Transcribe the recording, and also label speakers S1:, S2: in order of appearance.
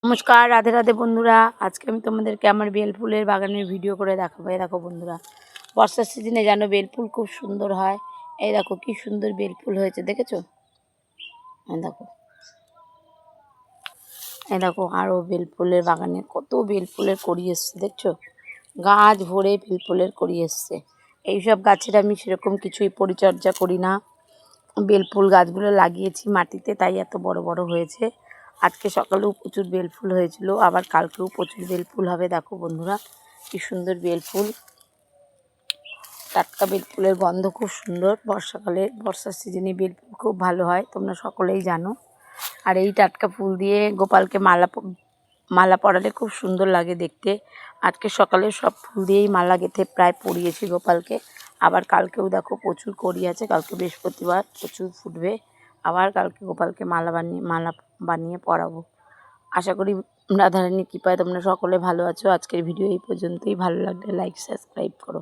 S1: নমস্কার, রাধে রাধে বন্ধুরা। আজকে আমি তোমাদেরকে আমার বেলফুলের বাগানের ভিডিও করে দেখাবো। এই দেখো বন্ধুরা, বর্ষার সিজনে যেন বেলফুল খুব সুন্দর হয়। এই দেখো কি সুন্দর বেলফুল হয়েছে, দেখেছো? এই দেখো, এই দেখো আরও বেলফুলের বাগানে কত বেলফুলের কড়ি এসছে, দেখছো? গাছ ভরে বেলফুলের কড়ি এসছে। এইসব গাছের আমি সেরকম কিছুই পরিচর্যা করি না। বেলফুল গাছগুলো লাগিয়েছি মাটিতে, তাই এত বড় বড় হয়েছে। আজকে সকালেও প্রচুর বেলফুল হয়েছিল, আবার কালকেও প্রচুর বেলফুল হবে। দেখো বন্ধুরা কি সুন্দর বেলফুল, টাটকা বেলফুলের গন্ধ খুব সুন্দর। বর্ষার সিজনে বেলফুল খুব ভালো হয়, তোমরা সকলেই জানো। আর এই টাটকা ফুল দিয়ে গোপালকে মালা পরালে খুব সুন্দর লাগে দেখতে। আজকে সকালে সব ফুল দিয়েই মালা গেঁথে প্রায় পরিয়েছি গোপালকে। আবার কালকেও দেখো প্রচুর কড়ি আছে, কালকে বৃহস্পতিবার প্রচুর ফুটবে। আবার কালকে গোপালকে মালা বানিয়ে পরাবো। আশা করি রাধারানীর কৃপায় তোমরা সকলে ভালো আছো। আজকের ভিডিও এই পর্যন্তই। ভালো লাগলে লাইক সাবস্ক্রাইব করো।